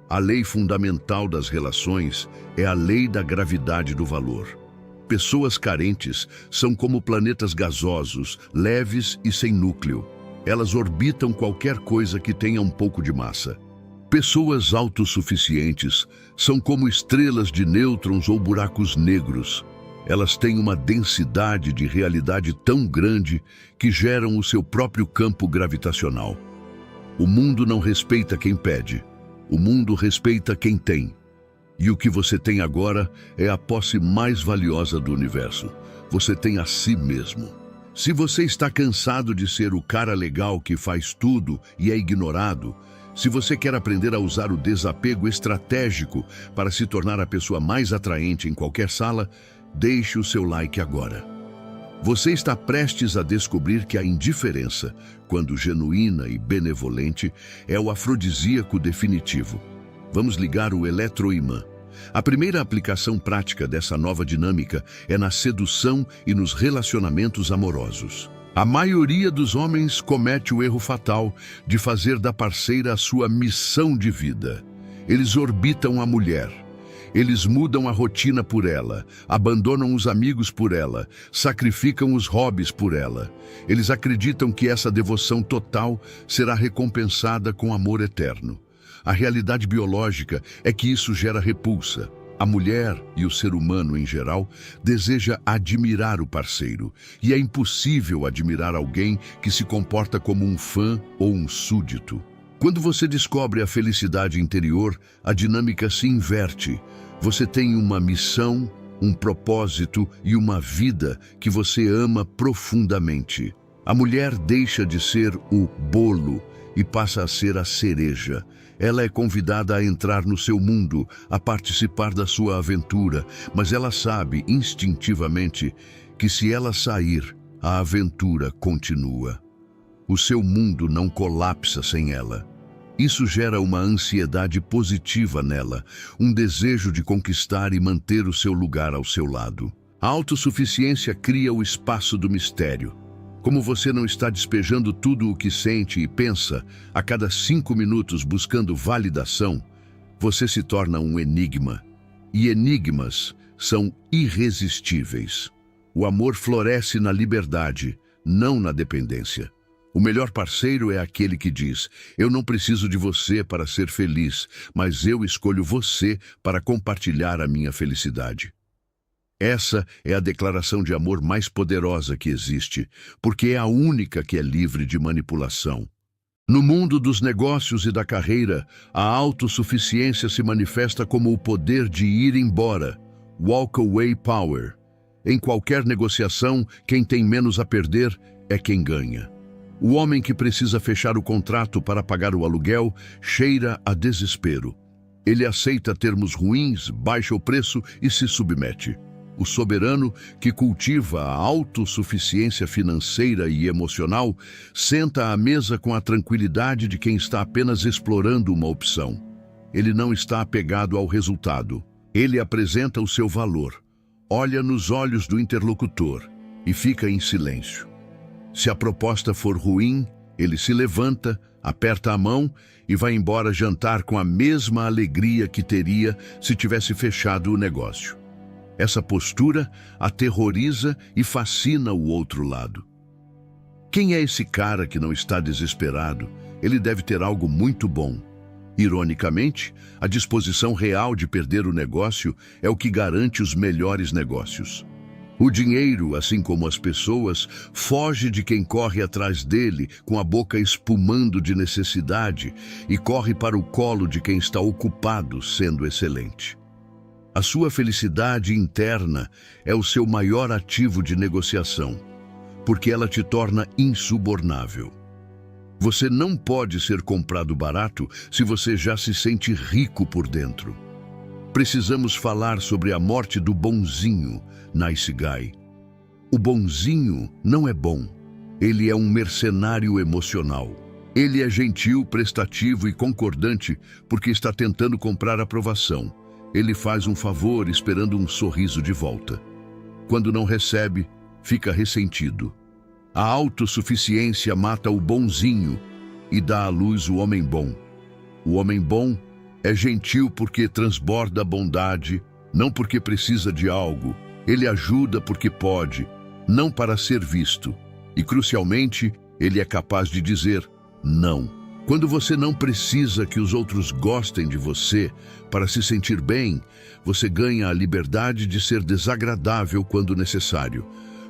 Speaker 1: A lei fundamental das relações é a lei da gravidade do valor. Pessoas carentes são como planetas gasosos, leves e sem núcleo. Elas orbitam qualquer coisa que tenha um pouco de massa. Pessoas autossuficientes são como estrelas de nêutrons ou buracos negros. Elas têm uma densidade de realidade tão grande que geram o seu próprio campo gravitacional. O mundo não respeita quem pede. O mundo respeita quem tem. E o que você tem agora é a posse mais valiosa do universo. Você tem a si mesmo. Se você está cansado de ser o cara legal que faz tudo e é ignorado, se você quer aprender a usar o desapego estratégico para se tornar a pessoa mais atraente em qualquer sala, deixe o seu like agora. Você está prestes a descobrir que a indiferença, quando genuína e benevolente, é o afrodisíaco definitivo. Vamos ligar o eletroimã. A primeira aplicação prática dessa nova dinâmica é na sedução e nos relacionamentos amorosos. A maioria dos homens comete o erro fatal de fazer da parceira a sua missão de vida. Eles orbitam a mulher. Eles mudam a rotina por ela, abandonam os amigos por ela, sacrificam os hobbies por ela. Eles acreditam que essa devoção total será recompensada com amor eterno. A realidade biológica é que isso gera repulsa. A mulher e o ser humano em geral deseja admirar o parceiro, e é impossível admirar alguém que se comporta como um fã ou um súdito. Quando você descobre a felicidade interior, a dinâmica se inverte. Você tem uma missão, um propósito e uma vida que você ama profundamente. A mulher deixa de ser o bolo e passa a ser a cereja. Ela é convidada a entrar no seu mundo, a participar da sua aventura, mas ela sabe instintivamente que se ela sair, a aventura continua. O seu mundo não colapsa sem ela. Isso gera uma ansiedade positiva nela, um desejo de conquistar e manter o seu lugar ao seu lado. A autossuficiência cria o espaço do mistério. Como você não está despejando tudo o que sente e pensa a cada 5 minutos buscando validação, você se torna um enigma. E enigmas são irresistíveis. O amor floresce na liberdade, não na dependência. O melhor parceiro é aquele que diz: eu não preciso de você para ser feliz, mas eu escolho você para compartilhar a minha felicidade. Essa é a declaração de amor mais poderosa que existe, porque é a única que é livre de manipulação. No mundo dos negócios e da carreira, a autossuficiência se manifesta como o poder de ir embora, walk away power. Em qualquer negociação, quem tem menos a perder é quem ganha. O homem que precisa fechar o contrato para pagar o aluguel cheira a desespero. Ele aceita termos ruins, baixa o preço e se submete. O soberano, que cultiva a autossuficiência financeira e emocional, senta à mesa com a tranquilidade de quem está apenas explorando uma opção. Ele não está apegado ao resultado. Ele apresenta o seu valor, olha nos olhos do interlocutor e fica em silêncio. Se a proposta for ruim, ele se levanta, aperta a mão e vai embora jantar com a mesma alegria que teria se tivesse fechado o negócio. Essa postura aterroriza e fascina o outro lado. Quem é esse cara que não está desesperado? Ele deve ter algo muito bom. Ironicamente, a disposição real de perder o negócio é o que garante os melhores negócios. O dinheiro, assim como as pessoas, foge de quem corre atrás dele com a boca espumando de necessidade e corre para o colo de quem está ocupado sendo excelente. A sua felicidade interna é o seu maior ativo de negociação, porque ela te torna insubornável. Você não pode ser comprado barato se você já se sente rico por dentro. Precisamos falar sobre a morte do bonzinho, Nice Guy. O bonzinho não é bom. Ele é um mercenário emocional. Ele é gentil, prestativo e concordante porque está tentando comprar aprovação. Ele faz um favor esperando um sorriso de volta. Quando não recebe, fica ressentido. A autossuficiência mata o bonzinho e dá à luz o homem bom. O homem bom é gentil porque transborda bondade, não porque precisa de algo. Ele ajuda porque pode, não para ser visto. E, crucialmente, ele é capaz de dizer não. Quando você não precisa que os outros gostem de você para se sentir bem, você ganha a liberdade de ser desagradável quando necessário.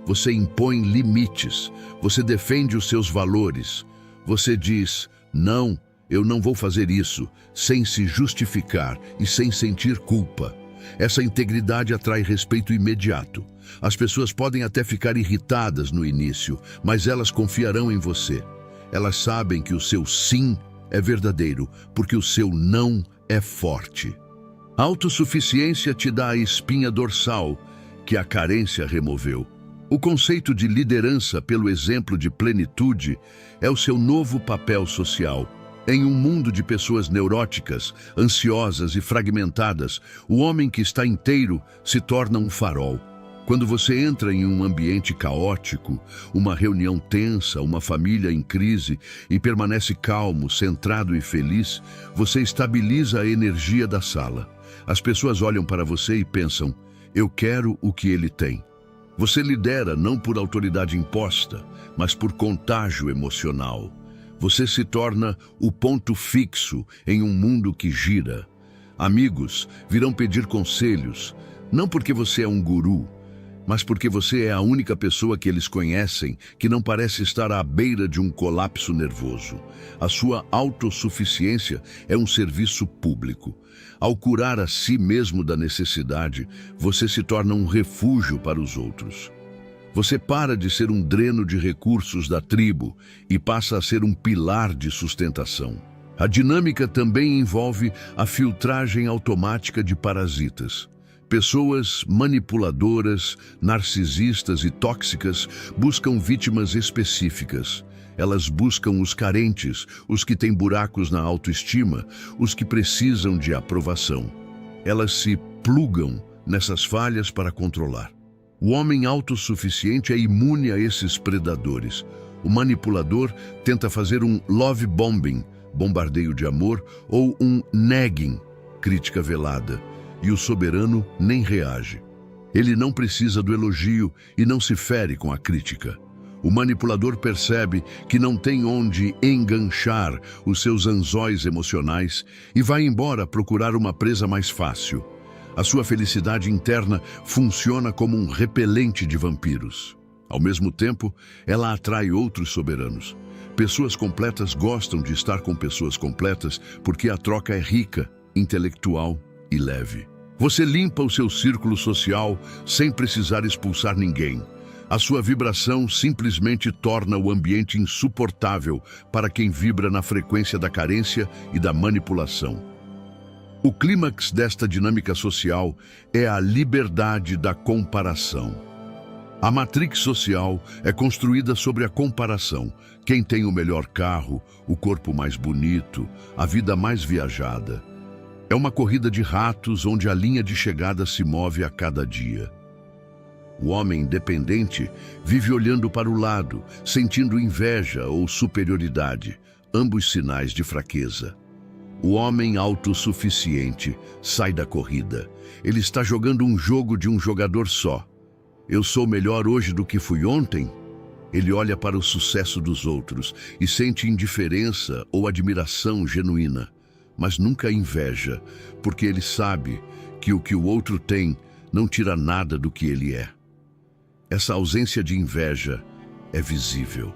Speaker 1: Você impõe limites, você defende os seus valores. Você diz, não, eu não vou fazer isso, sem se justificar e sem sentir culpa. Essa integridade atrai respeito imediato. As pessoas podem até ficar irritadas no início, mas elas confiarão em você. Elas sabem que o seu sim é verdadeiro, porque o seu não é forte. A autossuficiência te dá a espinha dorsal que a carência removeu. O conceito de liderança pelo exemplo de plenitude é o seu novo papel social. Em um mundo de pessoas neuróticas, ansiosas e fragmentadas, o homem que está inteiro se torna um farol. Quando você entra em um ambiente caótico, uma reunião tensa, uma família em crise e permanece calmo, centrado e feliz, você estabiliza a energia da sala. As pessoas olham para você e pensam, eu quero o que ele tem. Você lidera não por autoridade imposta, mas por contágio emocional. Você se torna o ponto fixo em um mundo que gira. Amigos virão pedir conselhos, não porque você é um guru, mas porque você é a única pessoa que eles conhecem que não parece estar à beira de um colapso nervoso. A sua autossuficiência é um serviço público. Ao curar a si mesmo da necessidade, você se torna um refúgio para os outros. Você para de ser um dreno de recursos da tribo e passa a ser um pilar de sustentação. A dinâmica também envolve a filtragem automática de parasitas. Pessoas manipuladoras, narcisistas e tóxicas buscam vítimas específicas. Elas buscam os carentes, os que têm buracos na autoestima, os que precisam de aprovação. Elas se plugam nessas falhas para controlar. O homem autossuficiente é imune a esses predadores. O manipulador tenta fazer um love bombing, bombardeio de amor, ou um nagging, crítica velada. E o soberano nem reage. Ele não precisa do elogio e não se fere com a crítica. O manipulador percebe que não tem onde enganchar os seus anzóis emocionais e vai embora procurar uma presa mais fácil. A sua felicidade interna funciona como um repelente de vampiros. Ao mesmo tempo, ela atrai outros soberanos. Pessoas completas gostam de estar com pessoas completas porque a troca é rica, intelectual e leve. Você limpa o seu círculo social sem precisar expulsar ninguém. A sua vibração simplesmente torna o ambiente insuportável para quem vibra na frequência da carência e da manipulação. O clímax desta dinâmica social é a liberdade da comparação. A matrix social é construída sobre a comparação. Quem tem o melhor carro, o corpo mais bonito, a vida mais viajada. É uma corrida de ratos onde a linha de chegada se move a cada dia. O homem independente vive olhando para o lado, sentindo inveja ou superioridade, ambos sinais de fraqueza. O homem autossuficiente sai da corrida. Ele está jogando um jogo de um jogador só. Eu sou melhor hoje do que fui ontem? Ele olha para o sucesso dos outros e sente indiferença ou admiração genuína, mas nunca inveja, porque ele sabe que o outro tem não tira nada do que ele é. Essa ausência de inveja é visível.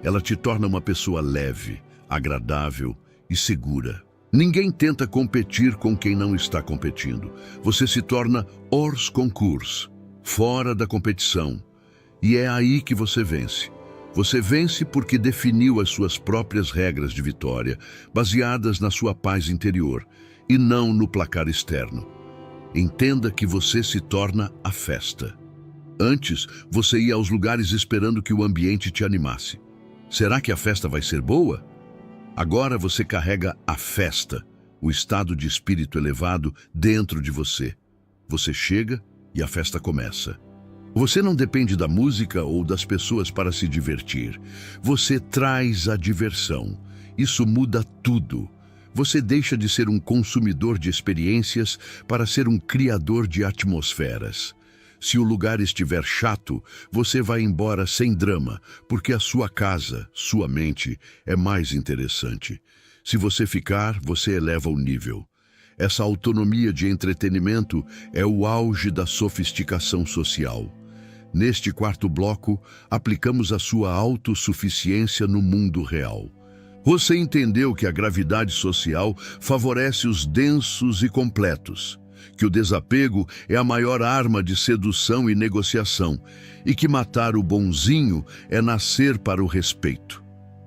Speaker 1: Ela te torna uma pessoa leve, agradável e segura. Ninguém tenta competir com quem não está competindo. Você se torna hors concours, fora da competição. E é aí que você vence. Você vence porque definiu as suas próprias regras de vitória, baseadas na sua paz interior, e não no placar externo. Entenda que você se torna a festa. Antes, você ia aos lugares esperando que o ambiente te animasse. Será que a festa vai ser boa? Agora você carrega a festa, o estado de espírito elevado, dentro de você. Você chega e a festa começa. Você não depende da música ou das pessoas para se divertir. Você traz a diversão. Isso muda tudo. Você deixa de ser um consumidor de experiências para ser um criador de atmosferas. Se o lugar estiver chato, você vai embora sem drama, porque a sua casa, sua mente, é mais interessante. Se você ficar, você eleva o nível. Essa autonomia de entretenimento é o auge da sofisticação social. Neste quarto bloco, aplicamos a sua autossuficiência no mundo real. Você entendeu que a gravidade social favorece os densos e completos, que o desapego é a maior arma de sedução e negociação, e que matar o bonzinho é nascer para o respeito.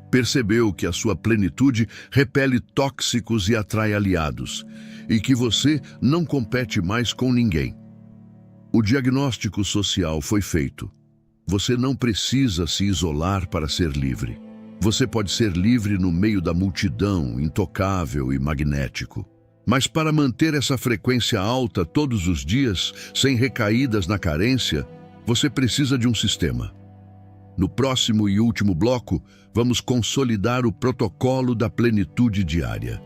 Speaker 1: Percebeu que a sua plenitude repele tóxicos e atrai aliados, e que você não compete mais com ninguém. O diagnóstico social foi feito. Você não precisa se isolar para ser livre. Você pode ser livre no meio da multidão, intocável e magnético. Mas para manter essa frequência alta todos os dias, sem recaídas na carência, você precisa de um sistema. No próximo e último bloco, vamos consolidar o protocolo da plenitude diária.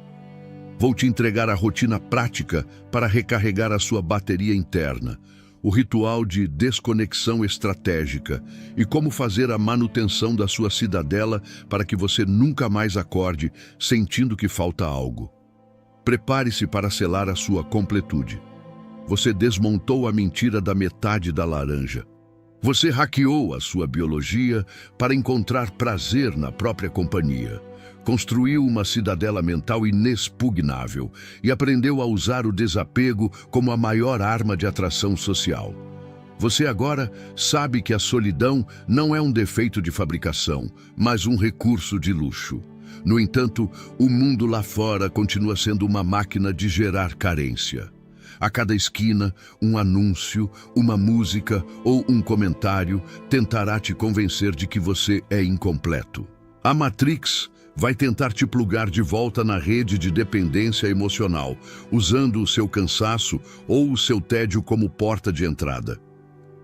Speaker 1: Vou te entregar a rotina prática para recarregar a sua bateria interna, o ritual de desconexão estratégica e como fazer a manutenção da sua cidadela para que você nunca mais acorde sentindo que falta algo. Prepare-se para selar a sua completude. Você desmontou a mentira da metade da laranja. Você hackeou a sua biologia para encontrar prazer na própria companhia. Construiu uma cidadela mental inexpugnável e aprendeu a usar o desapego como a maior arma de atração social. Você agora sabe que a solidão não é um defeito de fabricação, mas um recurso de luxo. No entanto, o mundo lá fora continua sendo uma máquina de gerar carência. A cada esquina, um anúncio, uma música ou um comentário tentará te convencer de que você é incompleto. A Matrix vai tentar te plugar de volta na rede de dependência emocional, usando o seu cansaço ou o seu tédio como porta de entrada.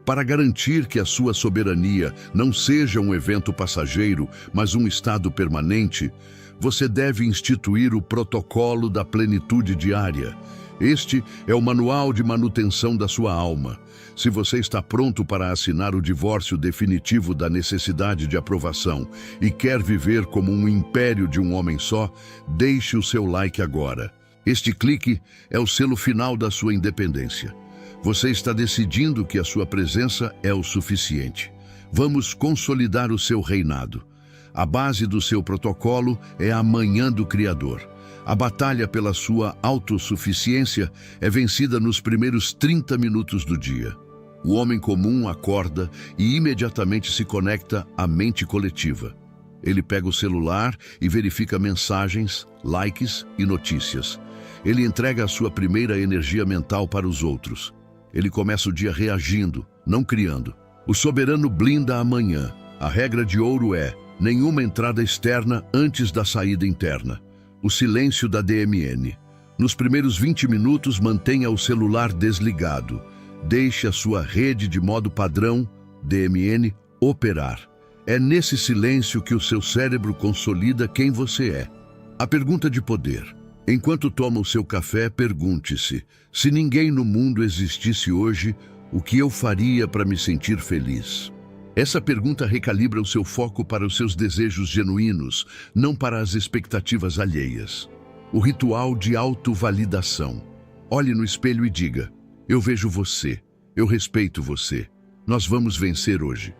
Speaker 1: Para garantir que a sua soberania não seja um evento passageiro, mas um estado permanente, você deve instituir o protocolo da plenitude diária. Este é o manual de manutenção da sua alma. Se você está pronto para assinar o divórcio definitivo da necessidade de aprovação e quer viver como um império de um homem só, deixe o seu like agora. Este clique é o selo final da sua independência. Você está decidindo que a sua presença é o suficiente. Vamos consolidar o seu reinado. A base do seu protocolo é a manhã do Criador. A batalha pela sua autossuficiência é vencida nos primeiros 30 minutos do dia. O homem comum acorda e imediatamente se conecta à mente coletiva. Ele pega o celular e verifica mensagens, likes e notícias. Ele entrega a sua primeira energia mental para os outros. Ele começa o dia reagindo, não criando. O soberano blinda a manhã. A regra de ouro é: nenhuma entrada externa antes da saída interna. O silêncio da DMN. Nos primeiros 20 minutos, mantenha o celular desligado. Deixe a sua rede de modo padrão, DMN, operar. É nesse silêncio que o seu cérebro consolida quem você é. A pergunta de poder. Enquanto toma o seu café, pergunte-se: se ninguém no mundo existisse hoje, o que eu faria para me sentir feliz? Essa pergunta recalibra o seu foco para os seus desejos genuínos, não para as expectativas alheias. O ritual de autovalidação. Olhe no espelho e diga: eu vejo você, eu respeito você, nós vamos vencer hoje.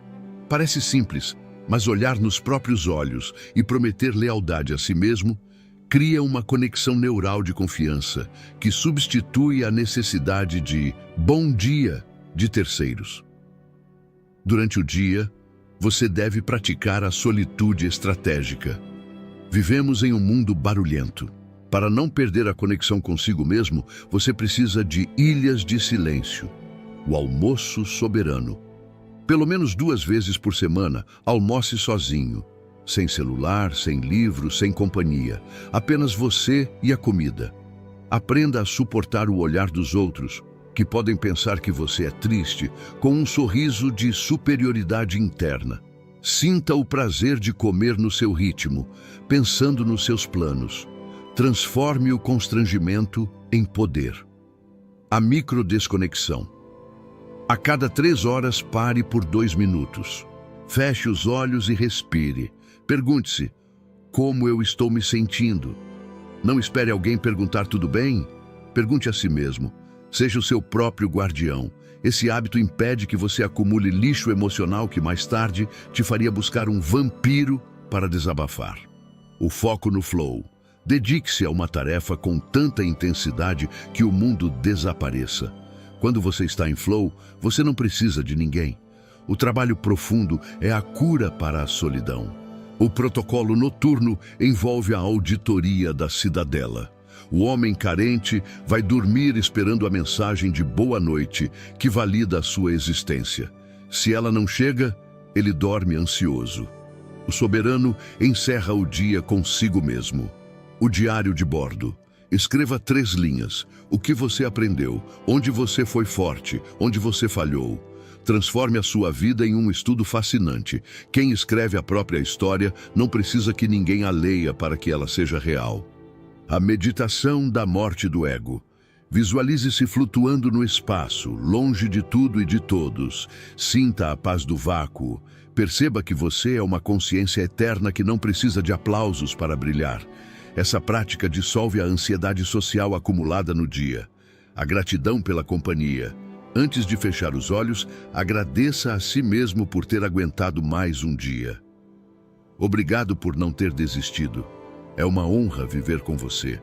Speaker 1: Parece simples, mas olhar nos próprios olhos e prometer lealdade a si mesmo cria uma conexão neural de confiança que substitui a necessidade de bom dia de terceiros. Durante o dia, você deve praticar a solitude estratégica. Vivemos em um mundo barulhento. Para não perder a conexão consigo mesmo, você precisa de ilhas de silêncio. O almoço soberano. Pelo menos 2 vezes por semana, almoce sozinho. Sem celular, sem livro, sem companhia. Apenas você e a comida. Aprenda a suportar o olhar dos outros, que podem pensar que você é triste, com um sorriso de superioridade interna. Sinta o prazer de comer no seu ritmo, pensando nos seus planos. Transforme o constrangimento em poder. A microdesconexão. A cada 3 horas, pare por 2 minutos. Feche os olhos e respire. Pergunte-se: como eu estou me sentindo? Não espere alguém perguntar tudo bem. Pergunte a si mesmo. Seja o seu próprio guardião. Esse hábito impede que você acumule lixo emocional que mais tarde te faria buscar um vampiro para desabafar. O foco no flow. Dedique-se a uma tarefa com tanta intensidade que o mundo desapareça. Quando você está em flow, você não precisa de ninguém. O trabalho profundo é a cura para a solidão. O protocolo noturno envolve a auditoria da cidadela. O homem carente vai dormir esperando a mensagem de boa noite que valida a sua existência. Se ela não chega, ele dorme ansioso. O soberano encerra o dia consigo mesmo. O diário de bordo. Escreva 3 linhas. O que você aprendeu, onde você foi forte, onde você falhou. Transforme a sua vida em um estudo fascinante. Quem escreve a própria história não precisa que ninguém a leia para que ela seja real. A meditação da morte do ego. Visualize-se flutuando no espaço, longe de tudo e de todos. Sinta a paz do vácuo. Perceba que você é uma consciência eterna que não precisa de aplausos para brilhar. Essa prática dissolve a ansiedade social acumulada no dia. A gratidão pela companhia. Antes de fechar os olhos, agradeça a si mesmo por ter aguentado mais um dia. Obrigado por não ter desistido. É uma honra viver com você.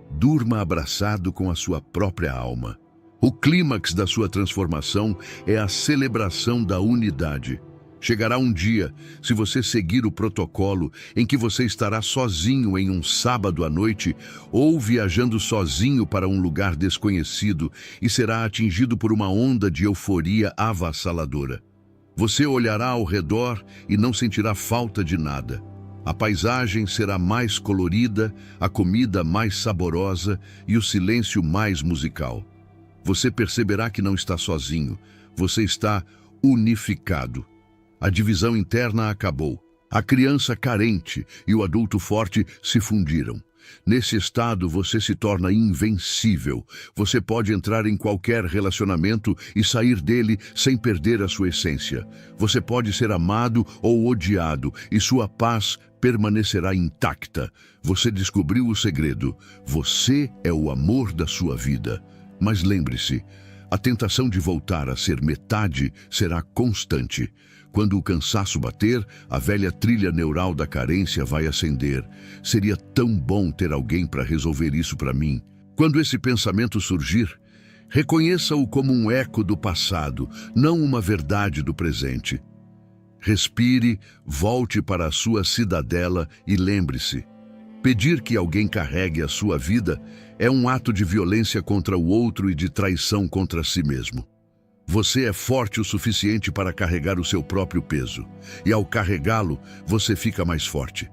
Speaker 1: Durma abraçado com a sua própria alma. O clímax da sua transformação é a celebração da unidade. Chegará um dia, se você seguir o protocolo, em que você estará sozinho em um sábado à noite ou viajando sozinho para um lugar desconhecido e será atingido por uma onda de euforia avassaladora. Você olhará ao redor e não sentirá falta de nada. A paisagem será mais colorida, a comida mais saborosa e o silêncio mais musical. Você perceberá que não está sozinho, você está unificado. A divisão interna acabou. A criança carente e o adulto forte se fundiram. Nesse estado, você se torna invencível. Você pode entrar em qualquer relacionamento e sair dele sem perder a sua essência. Você pode ser amado ou odiado e sua paz permanecerá intacta. Você descobriu o segredo. Você é o amor da sua vida. Mas lembre-se, a tentação de voltar a ser metade será constante. Quando o cansaço bater, a velha trilha neural da carência vai acender. Seria tão bom ter alguém para resolver isso para mim. Quando esse pensamento surgir, reconheça-o como um eco do passado, não uma verdade do presente. Respire, volte para a sua cidadela e lembre-se: pedir que alguém carregue a sua vida é um ato de violência contra o outro e de traição contra si mesmo. Você é forte o suficiente para carregar o seu próprio peso, e ao carregá-lo, você fica mais forte.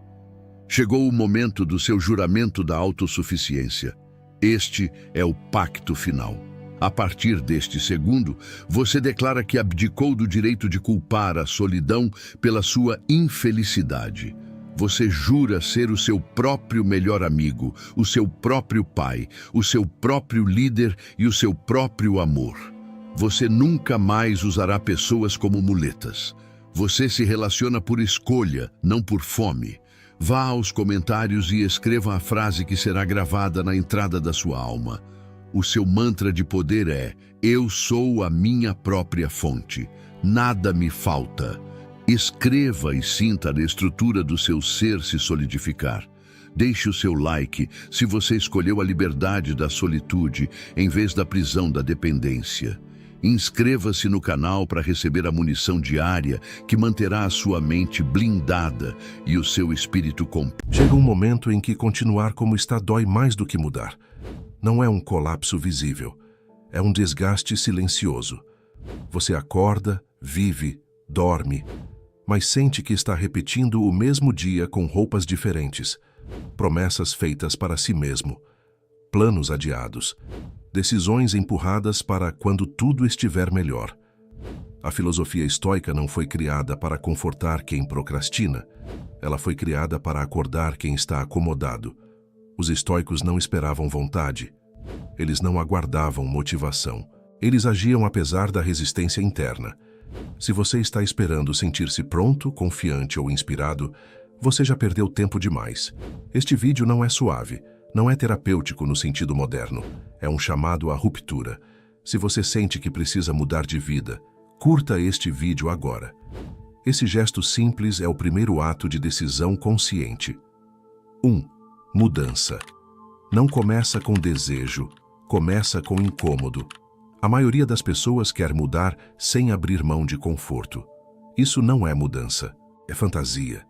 Speaker 1: Chegou o momento do seu juramento da autossuficiência. Este é o pacto final. A partir deste segundo, você declara que abdicou do direito de culpar a solidão pela sua infelicidade. Você jura ser o seu próprio melhor amigo, o seu próprio pai, o seu próprio líder e o seu próprio amor. Você nunca mais usará pessoas como muletas. Você se relaciona por escolha, não por fome. Vá aos comentários e escreva a frase que será gravada na entrada da sua alma. O seu mantra de poder é: eu sou a minha própria fonte. Nada me falta. Escreva e sinta a estrutura do seu ser se solidificar. Deixe o seu like se você escolheu a liberdade da solitude em vez da prisão da dependência. Inscreva-se no canal para receber a munição diária que manterá a sua mente blindada e o seu espírito completo.
Speaker 2: Chega um momento em que continuar como está dói mais do que mudar. Não é um colapso visível, é um desgaste silencioso. Você acorda, vive, dorme, mas sente que está repetindo o mesmo dia com roupas diferentes, promessas feitas para si mesmo, planos adiados, decisões empurradas para quando tudo estiver melhor. A filosofia estoica não foi criada para confortar quem procrastina, ela foi criada para acordar quem está acomodado. Os estoicos não esperavam vontade, eles não aguardavam motivação, Eles agiam apesar da resistência interna. Se você está esperando sentir-se pronto, confiante ou inspirado, você já perdeu tempo demais. Este vídeo não é suave, não é terapêutico no sentido moderno. É um chamado à ruptura. Se você sente que precisa mudar de vida, curta este vídeo agora. Esse gesto simples é o primeiro ato de decisão consciente. 1. Mudança. Não começa com desejo, começa com incômodo. A maioria das pessoas quer mudar sem abrir mão de conforto. Isso não é mudança, é fantasia.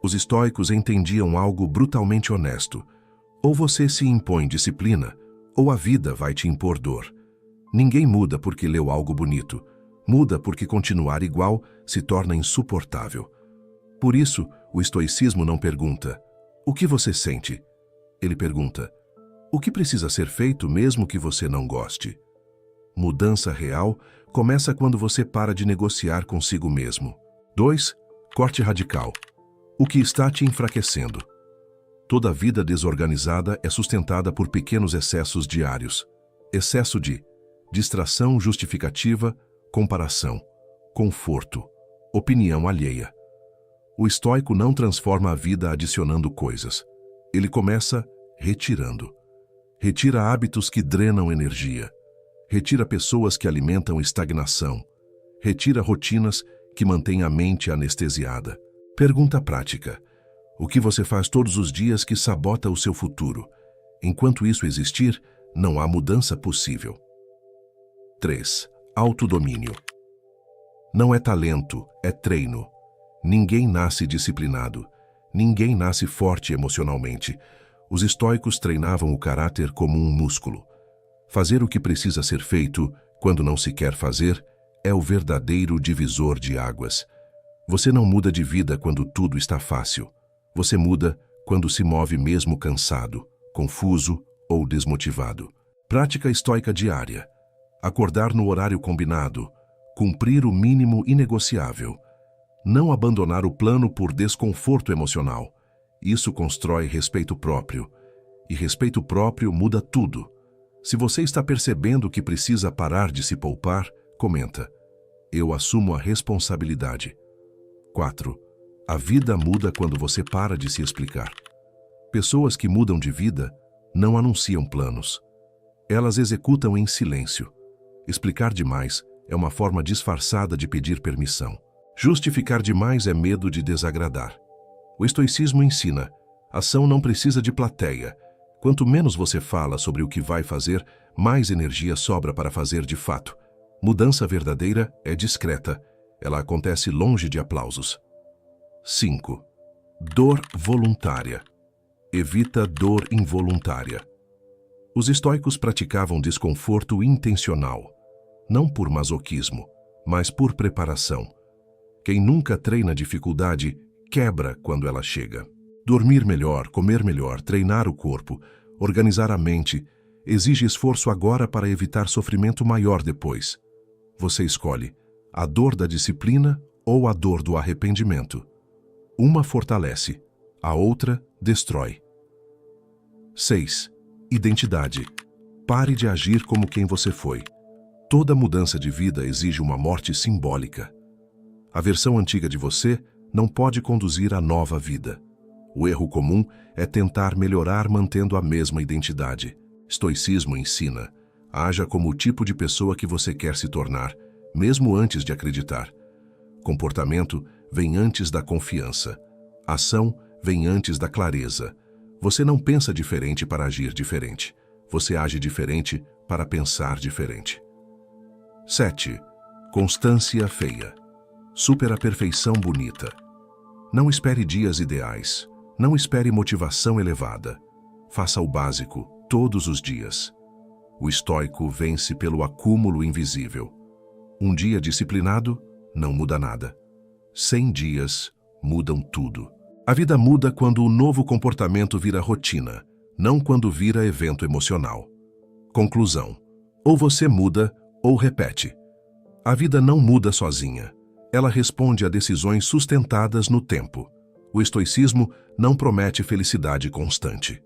Speaker 2: Os estoicos entendiam algo brutalmente honesto. Ou você se impõe disciplina, ou a vida vai te impor dor. Ninguém muda porque leu algo bonito. Muda porque continuar igual se torna insuportável. Por isso, o estoicismo não pergunta: o que você sente? Ele pergunta: o que precisa ser feito mesmo que você não goste? Mudança real começa quando você para de negociar consigo mesmo. 2. Corte radical. O que está te enfraquecendo? Toda vida desorganizada é sustentada por pequenos excessos diários. Excesso de distração justificativa, comparação, conforto, opinião alheia. O estoico não transforma a vida adicionando coisas. Ele começa retirando. Retira hábitos que drenam energia. Retira pessoas que alimentam estagnação. Retira rotinas que mantêm a mente anestesiada. Pergunta prática: o que você faz todos os dias que sabota o seu futuro? Enquanto isso existir, não há mudança possível. 3. Autodomínio. Não é talento, é treino. Ninguém nasce disciplinado. Ninguém nasce forte emocionalmente. Os estoicos treinavam o caráter como um músculo. Fazer o que precisa ser feito, quando não se quer fazer, é o verdadeiro divisor de águas. Você não muda de vida quando tudo está fácil. Você muda quando se move mesmo cansado, confuso ou desmotivado. Prática estoica diária. Acordar no horário combinado. Cumprir o mínimo inegociável. Não abandonar o plano por desconforto emocional. Isso constrói respeito próprio. E respeito próprio muda tudo. Se você está percebendo que precisa parar de se poupar, comenta: eu assumo a responsabilidade. 4. A vida muda quando você para de se explicar. Pessoas que mudam de vida não anunciam planos. Elas executam em silêncio. Explicar demais é uma forma disfarçada de pedir permissão. Justificar demais é medo de desagradar. O estoicismo ensina: ação não precisa de plateia. Quanto menos você fala sobre o que vai fazer, mais energia sobra para fazer de fato. Mudança verdadeira é discreta. Ela acontece longe de aplausos. 5. Dor voluntária. Evita dor involuntária. Os estoicos praticavam desconforto intencional, não por masoquismo, mas por preparação. Quem nunca treina dificuldade, quebra quando ela chega. Dormir melhor, comer melhor, treinar o corpo, organizar a mente, exige esforço agora para evitar sofrimento maior depois. Você escolhe a dor da disciplina ou a dor do arrependimento. Uma fortalece, a outra destrói. 6. Identidade. Pare de agir como quem você foi. Toda mudança de vida exige uma morte simbólica. A versão antiga de você não pode conduzir à nova vida. O erro comum é tentar melhorar mantendo a mesma identidade. Estoicismo ensina: haja como o tipo de pessoa que você quer se tornar, mesmo antes de acreditar. Comportamento vem antes da confiança. Ação vem antes da clareza. Você não pensa diferente para agir diferente. Você age diferente para pensar diferente. 7. Constância feia. Supera a perfeição bonita. Não espere dias ideais. Não espere motivação elevada. Faça o básico todos os dias. O estoico vence pelo acúmulo invisível. Um dia disciplinado não muda nada. 100 dias mudam tudo. A vida muda quando o novo comportamento vira rotina, não quando vira evento emocional. Conclusão: ou você muda ou repete. A vida não muda sozinha. Ela responde a decisões sustentadas no tempo. O estoicismo não promete felicidade constante.